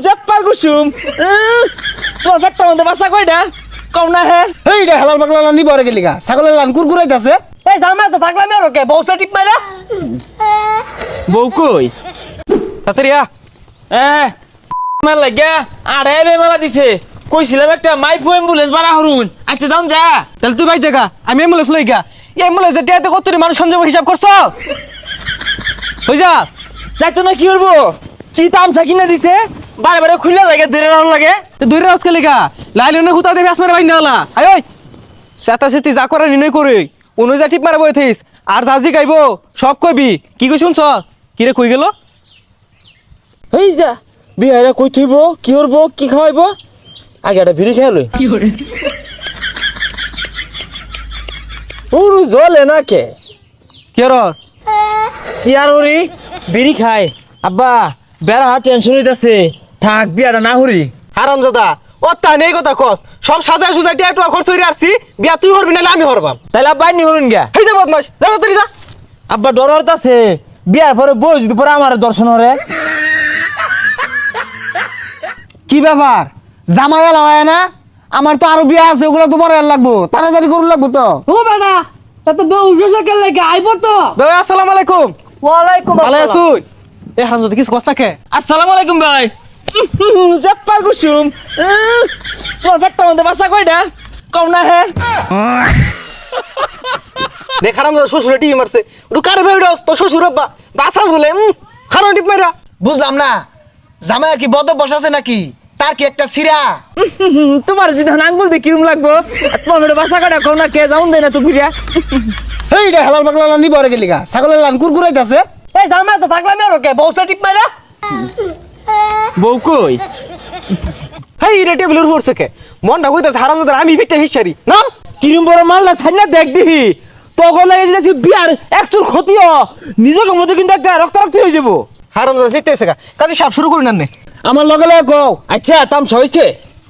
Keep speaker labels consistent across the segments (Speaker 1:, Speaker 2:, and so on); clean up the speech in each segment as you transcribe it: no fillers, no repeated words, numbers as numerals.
Speaker 1: জেপ্পার কুসুম তোর পেটটা মধ্যে বাসা কয়টা কম না হে
Speaker 2: এই রে হালাল পাগলা নি বরে গেলিগা ছাগলের লান কুরকুরাইতাছে
Speaker 3: এই জামাই তো পাগলামি আর কে বউসা টিপ মাইরা
Speaker 1: বউ কই
Speaker 4: তাড়াতাড়ি আ
Speaker 1: মেলা লাগিয়া আড়াই মেলা দিছে কইছিলাম একটা মাইফু অ্যাম্বুলেন্স বাড়া হরুন আচ্ছা যাও যা
Speaker 4: তাহলে তুই ভাই জায়গা আমি অ্যাম্বুলেন্স লই গা অ্যাম্বুলেন্স টিয়াতে কত মানুষ সঞ্জয় হিসাব করছস হই যা
Speaker 1: যাইতো না কি করবো কি তামছা কিনা দিছে বারে বারে খুলে লাগে ধরে রাখা লাগে
Speaker 4: তো দূরে রাজ খেলি গা লাইলনে হুতা দেবে আসমারে বাইন নালা আয় ওই সাতা সেতি যা করে নিনই করি অনুযা টিপ মারা বই থইস আর জাজি গাইবো সব কইবি কি কই শুনছ কি রে কই গেল
Speaker 1: এই যা বিহারে কই থইব কি করবো কি খাওয়াইবো আগে একটা ভিড়ি খেয়াল কি করে ওরু জলে না কে
Speaker 4: কি রস
Speaker 1: কি আর হরি বিড়ি খায় আব্বা বেড়া টেনশন হইতাছে থাক বিয়াটা না হরি
Speaker 4: হারামজাদা ও তা নেই কথা কস সব সাজায় সুজায় টিয়া টুয়া খরচ হইরে আসছি বিয়া তুই করবি নালে আমি হরবাম
Speaker 1: তাহলে আব্বা নি হরুন গা
Speaker 4: হেই যা বদমাস যা তাড়াতাড়ি যা
Speaker 1: আব্বা ডর হইতাছে বিয়ার পরে বই যদি পরে আমার দর্শন হরে
Speaker 2: কি ব্যাপার জামাই লাগায় না আমার তো আরো বিয়া আছে ওগুলো তো পরে লাগবো তাড়াতাড়ি করু লাগবো তো
Speaker 3: ও বেটা তা তো বউসা কে লাগে আইবো তো
Speaker 4: ভাই আসসালামু আলাইকুম
Speaker 3: ওয়ালাইকুম
Speaker 4: ভালো
Speaker 3: আসসালাম
Speaker 4: আছুন এ হারামজাদা কিছু কষ্ট থাকে
Speaker 1: আসসালামু আলাইকুম ভাই জেপ্পার কুসুম তোর পেটটা মধ্যে বাসা কয়টা কম না হে
Speaker 4: দেখ হারামজাদা শ্বশুরে টিভি মারছে ওটা কারে ভাই ওটা তো শ্বশুর আব্বা বাসা বলে খারাপ টিপ মাইরা
Speaker 2: বুঝলাম না জামাই কি বদ বসাছে নাকি তার কি একটা সিরা
Speaker 1: তোমার যদি আঙ্গুল দিয়ে কিরম লাগবো তোমার পেটে বাসা কয়টা কম না কে যাউন দেয় না তো ফিরিয়া
Speaker 2: এই রে হালাল পাগলা নি বরে গেলিগা ছাগলের লান কুরকুরাইতাছে
Speaker 3: এই জামাই তো পাগলামি আর কে বউসা টিপ মাইরা
Speaker 1: বউ কই
Speaker 4: হেই রে টেবিলের উপর থেকে মনটা কইতাছে হারামজাদা আমি বিটটা হিসারি না
Speaker 1: কিরম বড় মালটা ছাইনা দেখ দিহি তখন লাগে যে বিয়ার একচুর ক্ষতিও নিজেকে মধ্যে কিন্তু একটা রক্তারক্ত হয়ে যাবো
Speaker 4: হারামজাদা জিততেছে গা কাজে সাপ শুরু করি না নে
Speaker 2: আমার লগে লগে কও
Speaker 1: আচ্ছা তামসা হয়েছে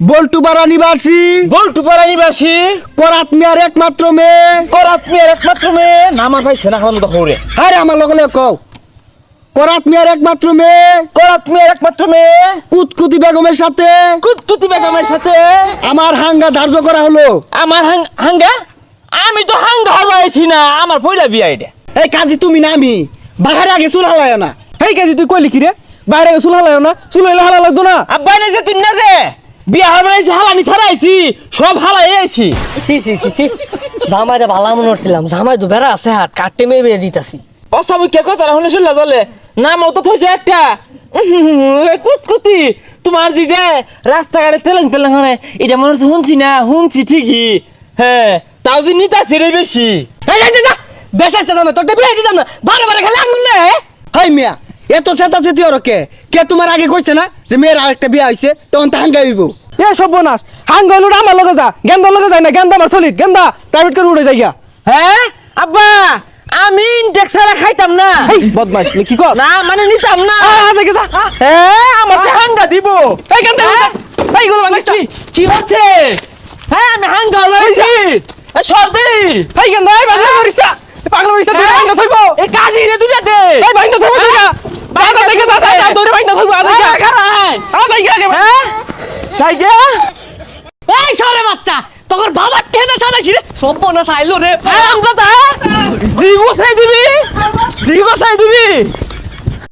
Speaker 2: বল্টু পাড়া নিবাসী
Speaker 1: বল্টু পাড়া নিবাসী
Speaker 2: করাত মিয়ার একমাত্র মেয়ে
Speaker 1: করাত মেয়ের একমাত্র মেয়ে নামার ভাই সেনা খাওয়ার মতো হরে
Speaker 2: আরে আমার লগে লগে কও করাত মিয়ার একমাত্র মেয়ে
Speaker 1: করাত মেয়ের একমাত্র মেয়ে
Speaker 2: কুতকুতি বেগমের সাথে
Speaker 1: কুতকুতি বেগমের সাথে
Speaker 2: আমার হাঙ্গা ধার্য করা হলো
Speaker 1: আমার হাঙ্গা আমি তো হাঙ্গা হবাইছি না আমার পয়লা বিয়া এটা
Speaker 2: এই কাজী তুমি না আমি বাহারে আগে চুল হালায় না
Speaker 4: হেই কাজে তুই কইলি কি রে বাইরে চুল হালায় না চুল হইলে হালা লাগতো না
Speaker 1: আব্বা না যে তুই না যে বিয়া হবাইছি হালানি ছাড়াইছি সব হালাই আইছি
Speaker 3: সি সি সি সি জামাইটা ভালো মনে করছিলাম জামাই তো বেড়া আছে হাত কাটতে মেয়ে দিতাছি
Speaker 1: অসামুখ্য কথা শুনে শুনলা চলে নাম তো থইছে একটা কুতকুতি তোমার জি যে রাস্তাঘাটে তেলেং তেলেং হরে এটা মনে হচ্ছে শুনছি ঠিকই হ্যাঁ তাও যে নিতা ছেড়ে বেশি
Speaker 3: বেসাইতে দামে তোর বিয়ে দিতাম না বারে বারে খালি আঙুলে
Speaker 2: হাই মিয়া এত চেতা চেতি ওর কে কে তোমার আগে কইছে না যে মেয়ের আরেকটা বিয়া হইছে তখন তা হাঙ্গা হইব
Speaker 4: এ সর্বনাশ হাঙ্গা হইলো আমার লগে যা গেন্দা লগে যায় না গেন্দা আমার সলিড গেন্দা প্রাইভেট করে উড়ে যাইয়া
Speaker 1: হ্যাঁ আব্বা আমি ইনটেক্সারা খাইতাম না
Speaker 4: হেই বদমাশ নি কি কর
Speaker 1: না মানে নিতাম না
Speaker 4: দেখে যা
Speaker 1: হ্যাঁ আমার যে হাঙ্গা দিব
Speaker 4: এই গেন্দা এই গুলো ভাঙিস
Speaker 1: কি হচ্ছে হ্যাঁ আমি হাঙ্গা লাগাইছি সর্দি
Speaker 4: এই গেন্দা এই বাংলা মরিস্তা পাগলা মরিস্তা তুই ভাঙা থইবো
Speaker 1: এই কাজী রে দুইটা দে
Speaker 4: এই ভাঙা থইবো তুই না বাজা দেখে যা দৌড়ে ভাঙা থইবো আজ আগে
Speaker 1: হ্যাঁ সাইজা
Speaker 3: এই সরে বাচ্চা তোর বাবা কেন চালাইছি রে সর্বনাশ আইলো রে
Speaker 1: আরাম দাদা জি গোসাই দিবি